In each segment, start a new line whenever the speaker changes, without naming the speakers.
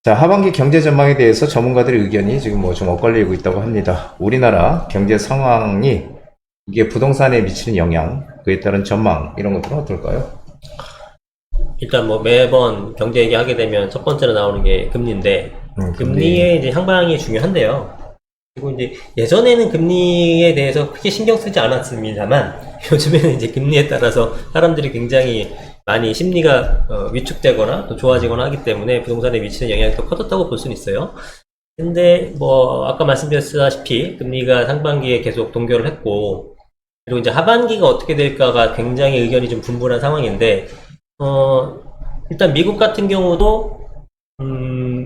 자, 하반기 경제 전망에 대해서 전문가들의 의견이 지금 뭐 좀 엇갈리고 있다고 합니다. 우리나라 경제 상황이 이게 부동산에 미치는 영향, 그에 따른 전망, 이런 것들은 어떨까요?
일단 뭐 매번 경제 얘기하게 되면 첫 번째로 나오는 게 금리인데,
금리.
금리의 이제 향방이 중요한데요. 그리고 이제 예전에는 금리에 대해서 크게 신경 쓰지 않았습니다만, 요즘에는 이제 금리에 따라서 사람들이 굉장히 많이 심리가 위축되거나 또 좋아지거나 하기 때문에 부동산에 미치는 영향이 더 커졌다고 볼 수는 있어요. 근데 뭐 아까 말씀드렸다시피 금리가 상반기에 계속 동결을 했고, 그리고 이제 하반기가 어떻게 될까가 굉장히 의견이 좀 분분한 상황인데, 일단 미국 같은 경우도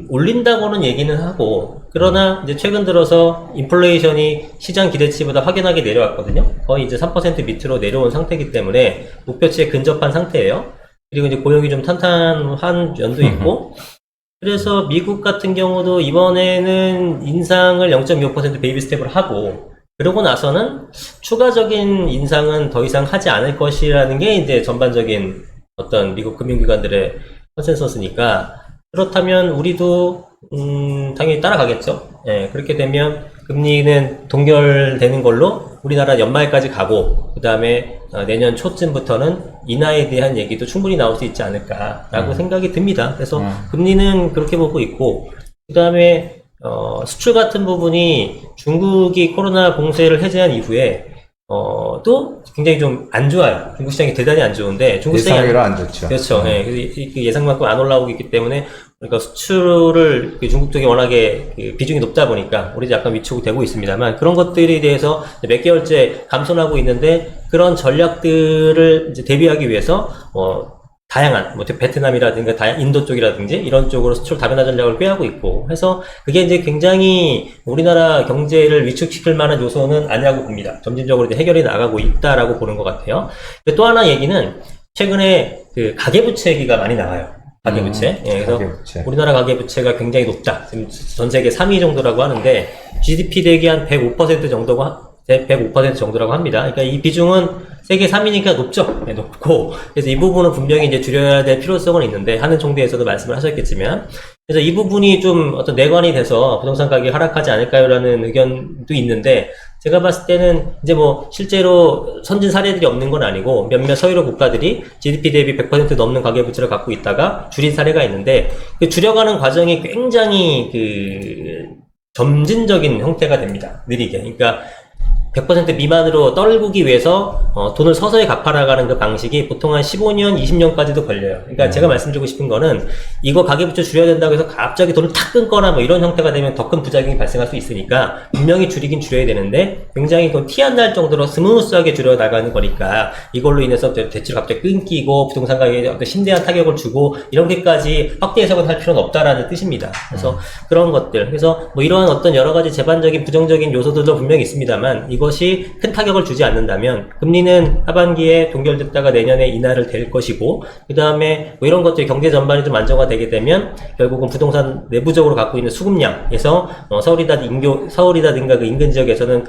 올린다고는 얘기는 하고, 그러나 이제 최근 들어서 인플레이션이 시장 기대치보다 확연하게 내려왔거든요. 거의 이제 3% 밑으로 내려온 상태이기 때문에 목표치에 근접한 상태예요. 그리고 이제 고용이 좀 탄탄한 연도 있고, 그래서 미국 같은 경우도 이번에는 인상을 0.25% 베이비 스텝을 하고, 그러고 나서는 추가적인 인상은 더 이상 하지 않을 것이라는 게 이제 전반적인 어떤 미국 금융기관들의 컨센서스니까, 그렇다면 우리도 당연히 따라가겠죠. 예, 그렇게 되면 금리는 동결되는 걸로 우리나라 연말까지 가고, 그 다음에 내년 초쯤부터는 인하에 대한 얘기도 충분히 나올 수 있지 않을까라고 생각이 듭니다. 그래서 금리는 그렇게 보고 있고, 그 다음에 수출 같은 부분이 중국이 코로나 봉쇄를 해제한 이후에 또 굉장히 좀 안 좋아요. 중국 시장이 대단히 안 좋은데, 중국 시장이
예상외로 안 좋죠.
그렇죠. 예, 그 예상만큼 안 올라오고 있기 때문에, 그러니까 수출을 중국 쪽이 워낙에 비중이 높다 보니까 우리도 약간 위축이 되고 있습니다만, 그런 것들에 대해서 몇 개월째 감소하고 있는데, 그런 전략들을 이제 대비하기 위해서 다양한 뭐 베트남이라든가 인도 쪽이라든지 이런 쪽으로 수출 다변화 전략을 꾀하고 있고 해서, 그게 이제 굉장히 우리나라 경제를 위축시킬 만한 요소는 아니라고 봅니다. 점진적으로 이제 해결이 나가고 있다라고 보는 것 같아요. 또 하나 얘기는, 최근에 그 가계부채 얘기가 많이 나와요. 가계부채. 예, 그래서
가계부채.
우리나라 가계부채가 굉장히 높다. 지금 전 세계 3위 정도라고 하는데, GDP 대비 한 105% 정도가 105% 정도라고 합니다. 그러니까 이 비중은 세계 3위니까 높죠. 네, 높고. 그래서 이 부분은 분명히 이제 줄여야 될 필요성은 있는데, 하는 총재에서도 말씀을 하셨겠지만, 그래서 이 부분이 좀 어떤 내관이 돼서 부동산 가격이 하락하지 않을까요라는 의견도 있는데, 제가 봤을 때는 이제 뭐 실제로 선진 사례들이 없는 건 아니고, 몇몇 서유럽 국가들이 GDP 대비 100% 넘는 가계부채를 갖고 있다가 줄인 사례가 있는데, 그 줄여가는 과정이 굉장히 점진적인 형태가 됩니다. 느리게. 그러니까 100% 미만으로 떨구기 위해서 돈을 서서히 갚아나가는 그 방식이 보통 한 15년, 20년까지도 걸려요. 그러니까 제가 말씀드리고 싶은 거는, 이거 가계부채 줄여야 된다고 해서 갑자기 돈을 탁 끊거나 뭐 이런 형태가 되면 더 큰 부작용이 발생할 수 있으니까, 분명히 줄이긴 줄여야 되는데, 굉장히 티 안 날 정도로 스무스하게 줄여나가는 거니까, 이걸로 인해서 대출 갑자기 끊기고 부동산 가격에 어떤 심대한 타격을 주고 이렇게까지 확대 해석은 할 필요는 없다라는 뜻입니다. 그래서 그런 것들, 그래서 뭐 이러한 어떤 여러 가지 제반적인 부정적인 요소들도 분명히 있습니다만, 이것이 큰 타격을 주지 않는다면 금리는 하반기에 동결됐다가 내년에 인하를 될 것이고, 그 다음에 뭐 이런 것들이 경제 전반이 좀 안정화되게 되면 결국은 부동산 내부적으로 갖고 있는 수급량에서 서울이라든가 그 인근 지역에서는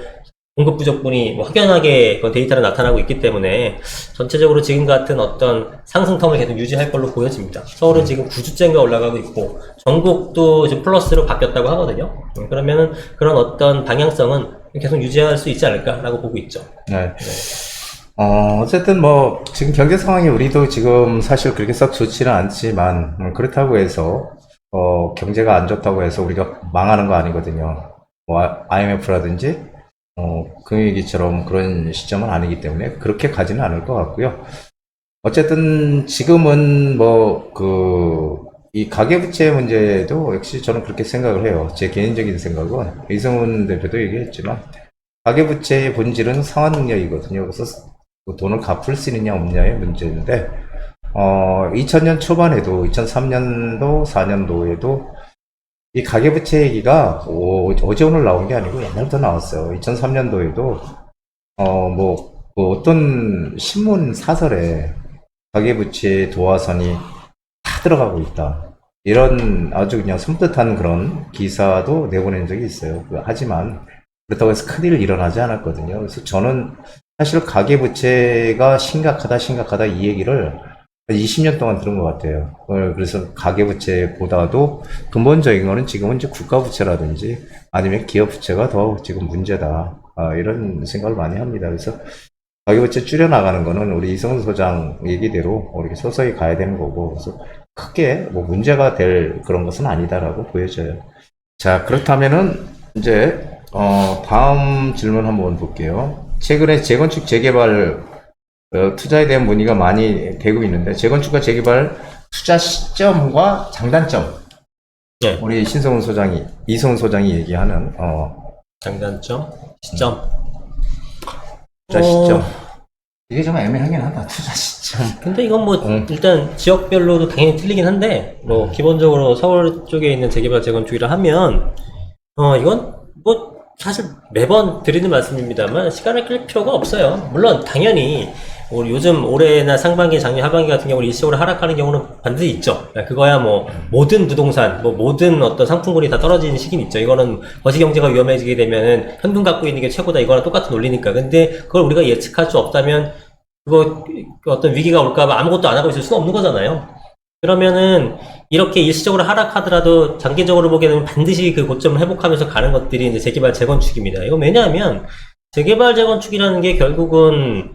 공급 부족분이 뭐 확연하게 그 데이터로 나타나고 있기 때문에, 전체적으로 지금 같은 어떤 상승텀을 계속 유지할 걸로 보여집니다. 서울은 지금 9주째인가 올라가고 있고, 전국도 지금 플러스로 바뀌었다고 하거든요. 그러면은 그런 어떤 방향성은 계속 유지할 수 있지 않을까라고 보고 있죠.
네. 어쨌든 뭐 지금 경제 상황이 우리도 지금 사실 그렇게 썩 좋지는 않지만, 그렇다고 해서 경제가 안 좋다고 해서 우리가 망하는 거 아니거든요. 뭐 IMF라든지 금융위기처럼 그런 시점은 아니기 때문에 그렇게 가지는 않을 것 같고요. 어쨌든 지금은 이 가계부채 문제도 역시 저는 그렇게 생각을 해요. 제 개인적인 생각은, 이성훈 대표도 얘기했지만, 가계부채의 본질은 상환능력이거든요. 그래서 그 돈을 갚을 수 있느냐 없느냐의 문제인데, 2000년 초반에도 2003년도 4년도에도 이 가계부채 얘기가 어제 오늘 나온 게 아니고 옛날부터 나왔어요. 2003년도에도 어떤 신문 사설에 가계부채 도화선이 다 들어가고 있다, 이런 아주 그냥 섬뜩한 그런 기사도 내보낸 적이 있어요. 하지만 그렇다고 해서 큰일 일어나지 않았거든요. 그래서 저는 사실 가계부채가 심각하다 이 얘기를 20년 동안 들은 것 같아요. 그래서 가계부채보다도 근본적인 거는 지금은 이제 국가부채라든지 아니면 기업부채가 더 지금 문제다. 이런 생각을 많이 합니다. 그래서 가계부채 줄여나가는 거는 우리 이성훈 소장 얘기대로 이렇게 서서히 가야 되는 거고, 그래서 크게 뭐 문제가 될 그런 것은 아니다라고 보여져요. 자, 그렇다면은 이제 다음 질문 한번 볼게요. 최근에 재건축 재개발 투자에 대한 문의가 많이 되고 있는데, 재건축과 재개발 투자 시점과 장단점,
네.
우리 이성훈 소장이 얘기하는
장단점, 시점.
투자 시점. 이게 좀 애매하긴 하다. 투자 시점.
근데 이건 뭐 일단 지역별로도 당연히 틀리긴 한데 뭐 기본적으로 서울 쪽에 있는 재개발 재건축이라 하면 이건 뭐 사실 매번 드리는 말씀입니다만 시간을 끌 필요가 없어요. 물론 당연히 우리 요즘 올해나 상반기, 작년 하반기 같은 경우는 일시적으로 하락하는 경우는 반드시 있죠. 그거야 뭐 모든 부동산, 뭐 모든 어떤 상품군이 다 떨어지는 시기는 있죠. 이거는 거시경제가 위험해지게 되면은 현금 갖고 있는 게 최고다, 이거랑 똑같은 논리니까. 근데 그걸 우리가 예측할 수 없다면 그거 어떤 위기가 올까봐 아무것도 안 하고 있을 수는 없는 거잖아요. 그러면은 이렇게 일시적으로 하락하더라도 장기적으로 보게 되면 반드시 그 고점을 회복하면서 가는 것들이 이제 재개발 재건축입니다. 이건 왜냐하면 재개발 재건축이라는 게 결국은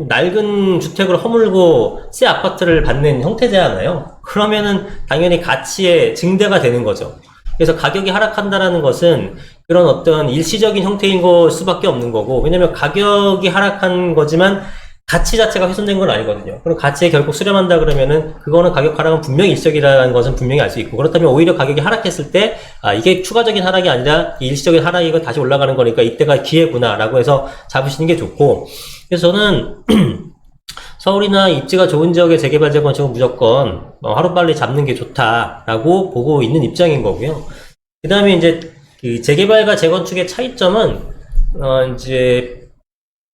낡은 주택을 허물고 새 아파트를 받는 형태잖아요. 그러면은 당연히 가치의 증대가 되는 거죠. 그래서 가격이 하락한다라는 것은 그런 어떤 일시적인 형태인 걸 수밖에 없는 거고, 왜냐면 가격이 하락한 거지만 가치 자체가 훼손된 건 아니거든요. 그럼 가치에 결국 수렴한다 그러면은 그거는 가격 하락은 분명히 일시적이라는 것은 분명히 알 수 있고, 그렇다면 오히려 가격이 하락했을 때 이게 추가적인 하락이 아니라 일시적인 하락이고 다시 올라가는 거니까 이때가 기회구나라고 해서 잡으시는 게 좋고, 그래서 저는 서울이나 입지가 좋은 지역의 재개발 재건축은 무조건 하루빨리 잡는 게 좋다라고 보고 있는 입장인 거고요. 그 다음에 이제 그 재개발과 재건축의 차이점은 이제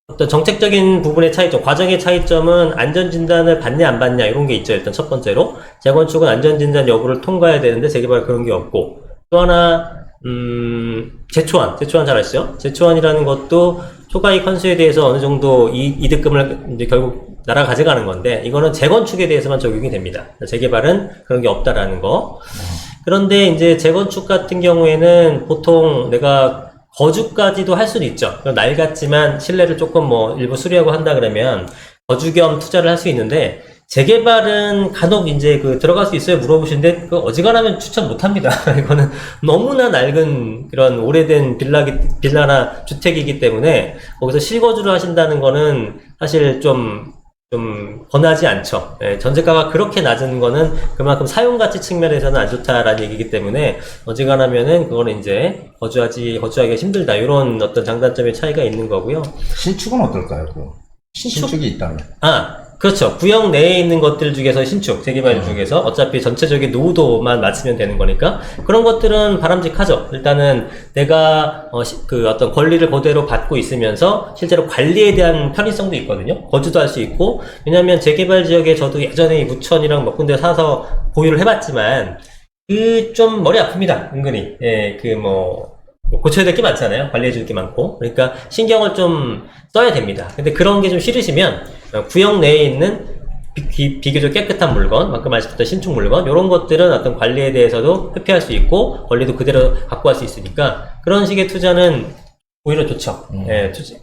어떤 정책적인 부분의 차이점, 과정의 차이점은 안전진단을 받냐 안 받냐 이런 게 있죠. 일단 첫 번째로 재건축은 안전진단 여부를 통과해야 되는데 재개발은 그런 게 없고, 또 하나 제초안 잘 아시죠? 제초안이라는 것도 초과이익 환수에 대해서 어느 정도 이득금을 이제 결국 나라가 가져가는 건데, 이거는 재건축에 대해서만 적용이 됩니다. 재개발은 그런 게 없다라는 거. 그런데 이제 재건축 같은 경우에는 보통 내가 거주까지도 할 수는 있죠. 낡았지만 실내를 조금 뭐 일부 수리하고 한다 그러면 거주 겸 투자를 할 수 있는데, 재개발은 간혹 이제 들어갈 수 있어요 물어보시는데 그 어지간하면 추천 못 합니다. 이거는 너무나 낡은 그런 오래된 빌라나 주택이기 때문에 거기서 실거주를 하신다는 거는 사실 좀 권하지 않죠. 전세가가 그렇게 낮은 거는 그만큼 사용가치 측면에서는 안 좋다라는 얘기이기 때문에 어지간하면은 그거는 이제 거주하기가 힘들다, 이런 어떤 장단점의 차이가 있는 거고요.
신축은 어떨까요? 신축이 있다면.
그렇죠. 구역 내에 있는 것들 중에서 신축, 재개발 중에서 어차피 전체적인 노후도만 맞추면 되는 거니까 그런 것들은 바람직하죠. 일단은 내가 어떤 권리를 그대로 받고 있으면서 실제로 관리에 대한 편의성도 있거든요. 거주도 할 수 있고, 왜냐면 재개발 지역에 저도 예전에 무천이랑 몇 군데 사서 보유를 해봤지만 좀 머리 아픕니다. 은근히. 고쳐야 될 게 많잖아요. 관리해 줄 게 많고. 그러니까 신경을 좀 써야 됩니다. 근데 그런 게 좀 싫으시면 구역 내에 있는 비교적 깨끗한 물건, 방금 말씀드렸던 신축 물건, 이런 것들은 어떤 관리에 대해서도 회피할 수 있고 권리도 그대로 갖고 갈 수 있으니까 그런 식의 투자는 오히려 좋죠.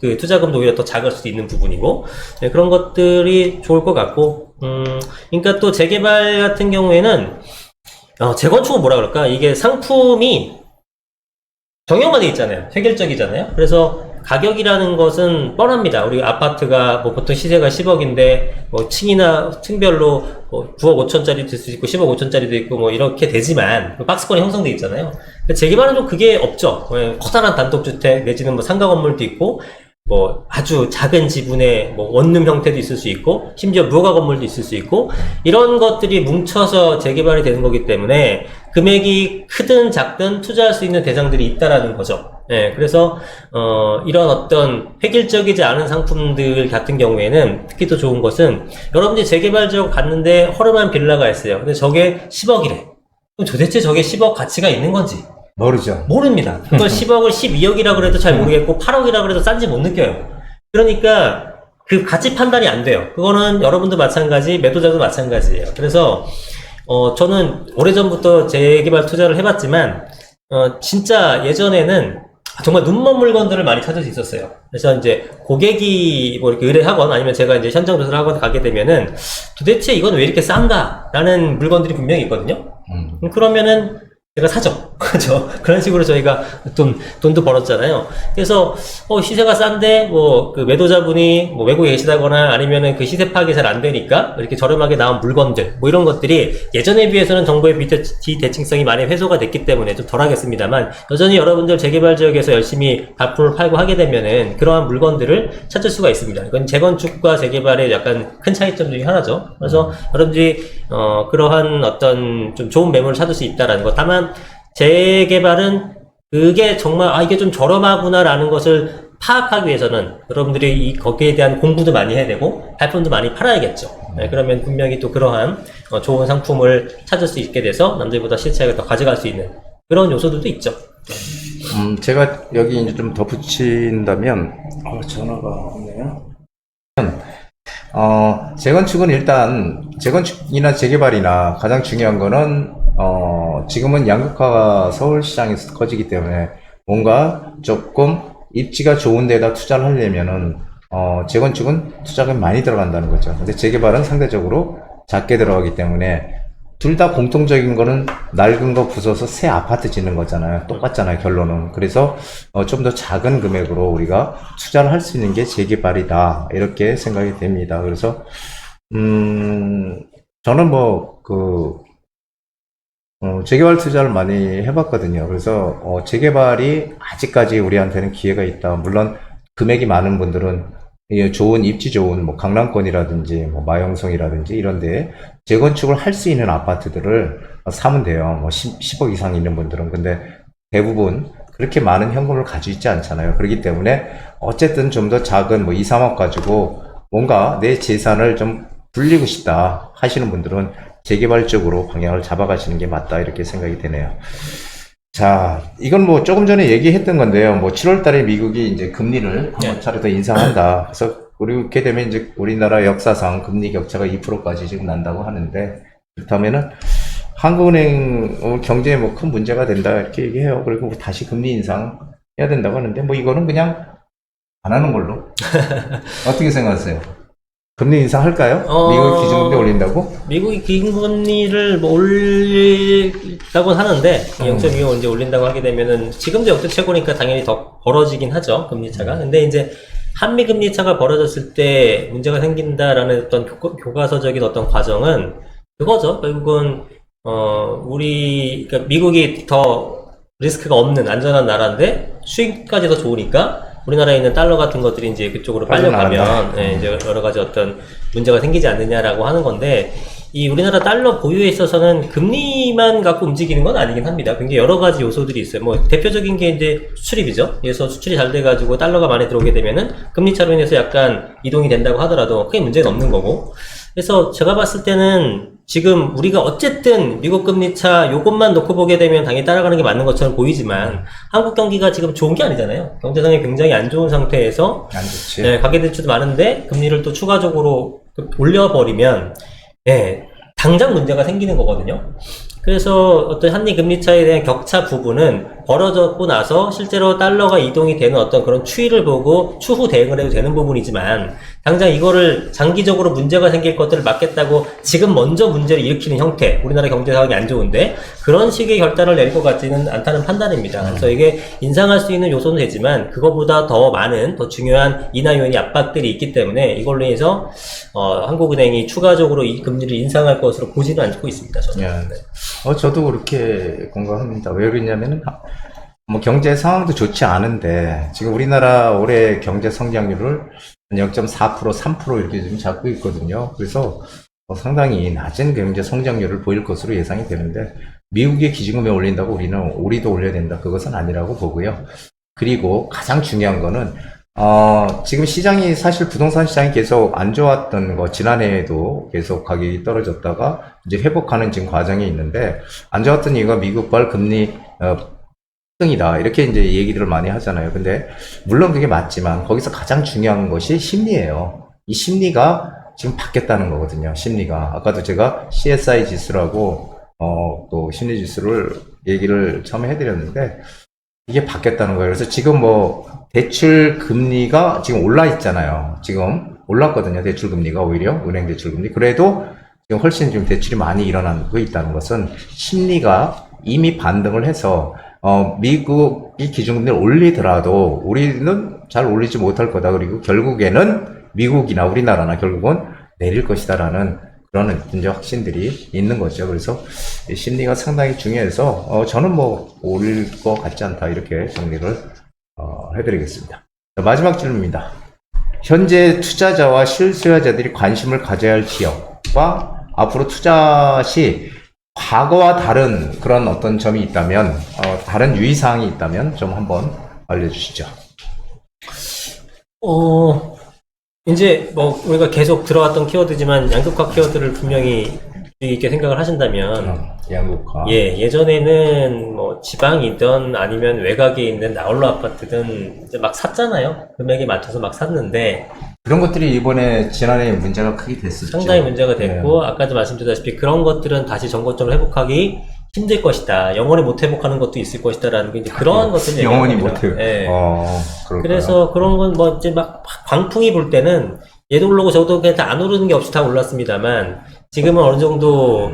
투자금도 오히려 더 작을 수도 있는 부분이고, 그런 것들이 좋을 것 같고, 그러니까 또 재개발 같은 경우에는 재건축은 뭐라 그럴까? 이게 상품이 정형화 돼 있잖아요. 획일적이잖아요. 그래서 가격이라는 것은 뻔합니다. 우리 아파트가 뭐 보통 시세가 10억인데 뭐 층별로 뭐 9억 5천짜리도 있을 수 있고 10억 5천짜리도 있고 뭐 이렇게 되지만 박스권이 형성돼 있잖아요. 재개발은 좀 그게 없죠. 커다란 단독주택 내지는 뭐 상가 건물도 있고 뭐 아주 작은 지분의 뭐 원룸 형태도 있을 수 있고 심지어 무허가 건물도 있을 수 있고, 이런 것들이 뭉쳐서 재개발이 되는 거기 때문에 금액이 크든 작든 투자할 수 있는 대상들이 있다라는 거죠. 그래서 이런 어떤 획일적이지 않은 상품들 같은 경우에는 특히 또 좋은 것은, 여러분들이 재개발 지역 갔는데 허름한 빌라가 있어요. 근데 저게 10억이래. 그럼 도대체 저게 10억 가치가 있는 건지 모릅니다. 그걸 10억을 12억이라 그래도 잘 모르겠고 8억이라 그래도 싼지 못 느껴요. 그러니까 그 가치 판단이 안 돼요. 그거는 여러분도 마찬가지, 매도자도 마찬가지예요. 그래서 저는 오래전부터 재개발 투자를 해봤지만 진짜 예전에는 정말 눈먼 물건들을 많이 찾을 수 있었어요. 그래서 이제 고객이 뭐 이렇게 의뢰하건 아니면 제가 이제 현장 조사를 하건 가게 되면은 도대체 이건 왜 이렇게 싼가? 라는 물건들이 분명히 있거든요. 그러면은 제가 사죠. 그죠? 그런 식으로 저희가 돈도 벌었잖아요. 그래서, 시세가 싼데, 뭐, 그 매도자분이 뭐 외국에 계시다거나 아니면은 그 시세 파악이 잘 안 되니까 이렇게 저렴하게 나온 물건들, 뭐 이런 것들이 예전에 비해서는 정보의 비대칭성이 많이 해소가 됐기 때문에 좀 덜 하겠습니다만, 여전히 여러분들 재개발 지역에서 열심히 발품을 팔고 하게 되면은 그러한 물건들을 찾을 수가 있습니다. 이건 재건축과 재개발의 약간 큰 차이점 중에 하나죠. 그래서 여러분들이, 그러한 어떤 좀 좋은 매물을 찾을 수 있다라는 것. 다만, 재개발은 그게 정말 이게 좀 저렴하구나라는 것을 파악하기 위해서는 여러분들이 거기에 대한 공부도 많이 해야 되고 발품도 많이 팔아야겠죠. 네, 그러면 분명히 또 그러한 좋은 상품을 찾을 수 있게 돼서 남들보다 실차익을 더 가져갈 수 있는 그런 요소들도 있죠.
제가 여기 이제 좀 덧붙인다면, 전화가 왔네요. 재건축은 일단, 재건축이나 재개발이나 가장 중요한 거는, 지금은 양극화가 서울시장에서 커지기 때문에 뭔가 조금 입지가 좋은 데다 투자를 하려면은, 재건축은 투자가 많이 들어간다는 거죠. 근데 재개발은 상대적으로 작게 들어가기 때문에 둘 다 공통적인 거는 낡은 거 부숴서 새 아파트 짓는 거잖아요. 똑같잖아요, 결론은. 그래서 좀 더 작은 금액으로 우리가 투자를 할 수 있는 게 재개발이다. 이렇게 생각이 됩니다. 그래서 저는 재개발 투자를 많이 해봤거든요. 그래서 재개발이 아직까지 우리한테는 기회가 있다. 물론 금액이 많은 분들은 좋은 입지 좋은 뭐 강남권이라든지 뭐 마영성이라든지 이런데 재건축을 할 수 있는 아파트들을 사면 돼요. 뭐 10억 이상 있는 분들은. 근데 대부분 그렇게 많은 현금을 가지고 있지 않잖아요. 그렇기 때문에 어쨌든 좀 더 작은 뭐 2, 3억 가지고 뭔가 내 재산을 좀 불리고 싶다 하시는 분들은 재개발 쪽으로 방향을 잡아가시는 게 맞다 이렇게 생각이 되네요. 자, 이건 뭐 조금 전에 얘기했던 건데요. 뭐 7월 달에 미국이 이제 금리를 한 차례 더 인상한다. 그래서 그렇게 되면 이제 우리나라 역사상 금리 격차가 2%까지 지금 난다고 하는데, 그렇다면은 한국은행 경제에 뭐 큰 문제가 된다 이렇게 얘기해요. 그리고 뭐 다시 금리 인상 해야 된다고 하는데, 뭐 이거는 그냥 안 하는 걸로. 어떻게 생각하세요? 금리 인상할까요? 미국 기준금리 올린다고?
미국이 기준금리를 뭐 올린다고 하는데 0.25 이제 올린다고 하게 되면은 지금도 역대 최고니까 당연히 더 벌어지긴 하죠, 금리 차가. 근데 이제 한미 금리 차가 벌어졌을 때 문제가 생긴다라는 어떤 교과서적인 어떤 과정은 그거죠. 결국은 그러니까 미국이 더 리스크가 없는 안전한 나라인데 수익까지 더 좋으니까 우리나라에 있는 달러 같은 것들이 이제 그쪽으로 빨려가면 이제 여러 가지 어떤 문제가 생기지 않느냐라고 하는 건데, 이 우리나라 달러 보유에 있어서는 금리만 갖고 움직이는 건 아니긴 합니다. 굉장히 여러 가지 요소들이 있어요. 뭐 대표적인 게 이제 수출입이죠. 그래서 수출이 잘 돼가지고 달러가 많이 들어오게 되면은 금리 차로 인해서 약간 이동이 된다고 하더라도 크게 문제는 없는 거고. 그래서 제가 봤을 때는 지금 우리가 어쨌든 미국 금리차 요것만 놓고 보게 되면 당연히 따라가는 게 맞는 것처럼 보이지만 한국 경기가 지금 좋은 게 아니잖아요. 경제상이 굉장히 안 좋은 상태에서
안 좋지.
네, 가계대출도 많은데 금리를 또 추가적으로 올려버리면 당장 문제가 생기는 거거든요. 그래서 어떤 한미 금리차에 대한 격차 부분은 벌어졌고 나서 실제로 달러가 이동이 되는 어떤 그런 추이를 보고 추후 대응을 해도 되는 부분이지만, 당장 이거를 장기적으로 문제가 생길 것들을 막겠다고 지금 먼저 문제를 일으키는 형태, 우리나라 경제 상황이 안 좋은데 그런 식의 결단을 내릴 것 같지는 않다는 판단입니다. 그래서 이게 인상할 수 있는 요소는 되지만 그거보다 더 많은 더 중요한 인하 요인이 압박들이 있기 때문에 이걸로 인해서 한국은행이 추가적으로 이 금리를 인상할 것으로 보지는 않고 있습니다. 저는.
저도 그렇게 공감합니다. 왜 그러냐면은 뭐 경제 상황도 좋지 않은데 지금 우리나라 올해 경제 성장률을 0.4%, 3% 이렇게 좀 잡고 있거든요. 그래서 상당히 낮은 경제 성장률을 보일 것으로 예상이 되는데, 미국의 기준금리 올린다고 우리도 올려야 된다, 그것은 아니라고 보고요. 그리고 가장 중요한 거는 지금 시장이 사실 부동산 시장이 계속 안 좋았던 거, 지난해에도 계속 가격이 떨어졌다가 이제 회복하는 지금 과정이 있는데, 안 좋았던 이유가 미국발 금리 이다 이렇게 이제 얘기들을 많이 하잖아요. 근데 물론 그게 맞지만 거기서 가장 중요한 것이 심리예요. 이 심리가 지금 바뀌었다는 거거든요. 심리가. 아까도 제가 CSI 지수라고, 또 심리 지수를 얘기를 처음에 해드렸는데, 이게 바뀌었다는 거예요. 그래서 지금 뭐, 대출 금리가 지금 올라 있잖아요. 지금 올랐거든요. 대출 금리가 오히려, 은행 대출 금리. 그래도 지금 훨씬 지금 대출이 많이 일어나고 있다는 것은 심리가 이미 반등을 해서, 미국이 기준금리를 올리더라도 우리는 잘 올리지 못할 거다. 그리고 결국에는 미국이나 우리나라나 결국은 내릴 것이다라는 그런 이제 확신들이 있는 거죠. 그래서 이 심리가 상당히 중요해서 저는 뭐 올릴 것 같지 않다 이렇게 정리를 해드리겠습니다. 자, 마지막 질문입니다. 현재 투자자와 실수요자들이 관심을 가져야 할 지역과 앞으로 투자 시 과거와 다른 그런 어떤 점이 있다면 다른 유의사항이 있다면 좀 한번 알려주시죠.
이제 뭐 우리가 계속 들어왔던 키워드지만 양극화 키워드를 분명히 주의 있게 생각을 하신다면
양극화.
예전에는 뭐 지방이든 아니면 외곽에 있는 나홀로 아파트든 이제 막 샀잖아요. 금액이 맞춰서 막 샀는데
그런 것들이 이번에 지난해 문제가 크게 됐었죠.
상당히 문제가 됐고
네.
아까도 말씀드렸다시피 그런 것들은 다시 정거점을 회복하기 힘들 것이다. 영원히 못 회복하는 것도 있을 것이다라는 게 이제 그런 것들
영원히 못 해요.
네.
그럴까요?
그래서 그런 건 뭐 이제 막 광풍이 불 때는 얘도 오르고 저도 그냥 다 안 오르는 게 없이 다 올랐습니다만 지금은 어느 정도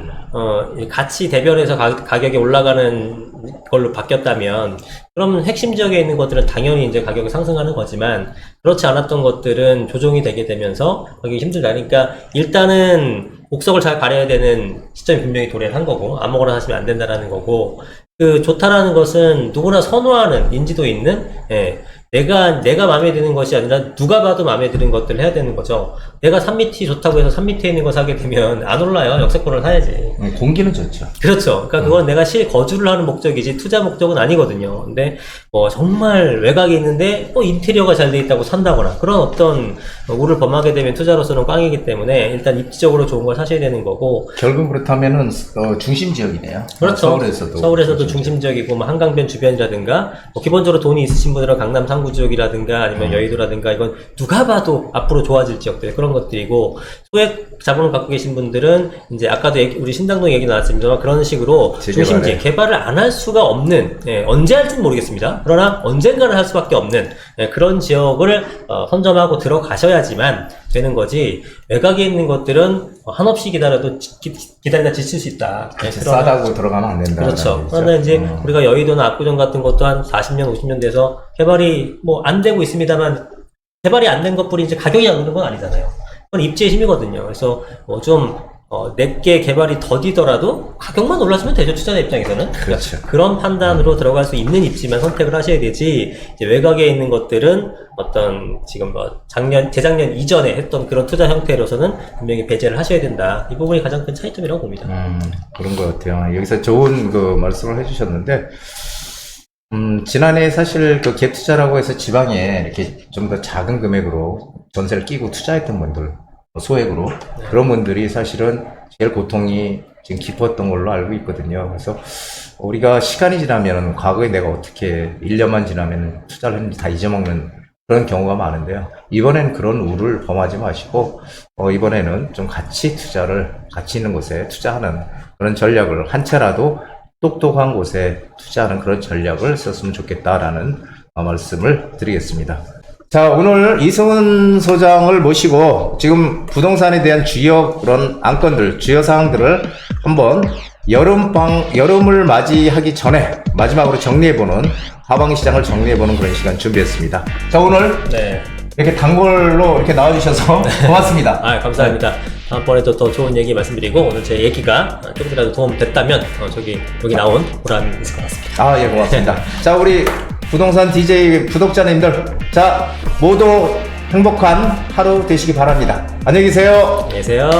가치 대변에서 가격이 올라가는 걸로 바뀌었다면 그럼 핵심 지역에 있는 것들은 당연히 이제 가격이 상승하는 거지만 그렇지 않았던 것들은 조정이 되게 되면서 가격이 힘들다. 그러니까 일단은 옥석을 잘 가려야 되는 시점이 분명히 도래한 거고 아무거나 하시면 안 된다라는 거고 그 좋다라는 것은 누구나 선호하는 인지도 있는 내가 마음에 드는 것이 아니라 누가 봐도 마음에 드는 것들을 해야 되는 거죠. 내가 3미터 좋다고 해서 3미터에 있는 거 사게 되면 안 올라요. 역세권을 사야지.
공기는 좋죠.
그렇죠. 그러니까 그건 내가 실거주를 하는 목적이지 투자 목적은 아니거든요. 근데 뭐 정말 외곽에 있는데 뭐 인테리어가 잘 돼 있다고 산다거나 그런 어떤 우를 범하게 되면 투자로서는 꽝이기 때문에 일단 입지적으로 좋은 걸 사셔야 되는 거고.
결국 그렇다면은 중심 지역이네요.
그렇죠.
서울에서도
중심 지역이고 뭐 한강변 주변이라든가 뭐 기본적으로 돈이 있으신 분들은 강남 상구 지역이라든가 아니면 여의도라든가 이건 누가 봐도 앞으로 좋아질 지역들 그런 것들이고 소액 자본을 갖고 계신 분들은 이제 아까도 우리 신당동 얘기 나왔습니다만 그런 식으로 중심지 개발을 안 할 수가 없는 언제 할지는 모르겠습니다. 그러나 언젠가는 할 수밖에 없는 그런 지역을 선점하고 들어가셔야지만 되는 거지 외곽에 있는 것들은 한없이 기다려도 기다리다 지칠 수 있다.
싸다고 들어가면 안 된다.
그렇죠. 그러나 이제 우리가 여의도나 압구정 같은 것도 한 40년, 50년 돼서 개발이 뭐 안 되고 있습니다만 개발이 안 된 것뿐이 이제 가격이 안 오르는 건 아니잖아요. 그건 입지의 힘이거든요. 그래서 내게 개발이 더디더라도 가격만 올라주면 되죠. 투자자 입장에서는.
그렇죠.
그런 판단으로 들어갈 수 있는 입지만 선택을 하셔야 되지. 이제 외곽에 있는 것들은 어떤 지금 뭐 재작년 이전에 했던 그런 투자 형태로서는 분명히 배제를 하셔야 된다. 이 부분이 가장 큰 차이점이라고 봅니다.
그런 것 같아요. 여기서 좋은 그 말씀을 해주셨는데, 지난해 사실 그 갭 투자라고 해서 지방에 이렇게 좀 더 작은 금액으로 전세를 끼고 투자했던 분들, 소액으로, 그런 분들이 사실은 제일 고통이 지금 깊었던 걸로 알고 있거든요. 그래서 우리가 시간이 지나면 과거에 내가 어떻게 1년만 지나면 투자를 했는지 다 잊어먹는 그런 경우가 많은데요. 이번엔 그런 우를 범하지 마시고, 이번에는 좀 가치 있는 곳에 투자하는 그런 전략을 한 채라도 똑똑한 곳에 투자하는 그런 전략을 썼으면 좋겠다라는 말씀을 드리겠습니다. 자, 오늘 이승훈 소장을 모시고 지금 부동산에 대한 주요 그런 안건들, 주요 사항들을 한번 여름을 맞이하기 전에 마지막으로 정리해보는 하방 시장을 정리해보는 그런 시간 준비했습니다. 자, 오늘 이렇게 단골로 이렇게 나와주셔서 고맙습니다.
감사합니다. 다음번에도 더 좋은 얘기 말씀드리고 오늘 제 얘기가 조금이라도 도움 됐다면 여기 나온 보람이 있을 것 같습니다.
예, 고맙습니다. 자, 우리 부동산 DJ 구독자님들, 자, 모두 행복한 하루 되시기 바랍니다. 안녕히 계세요.
안녕히 계세요.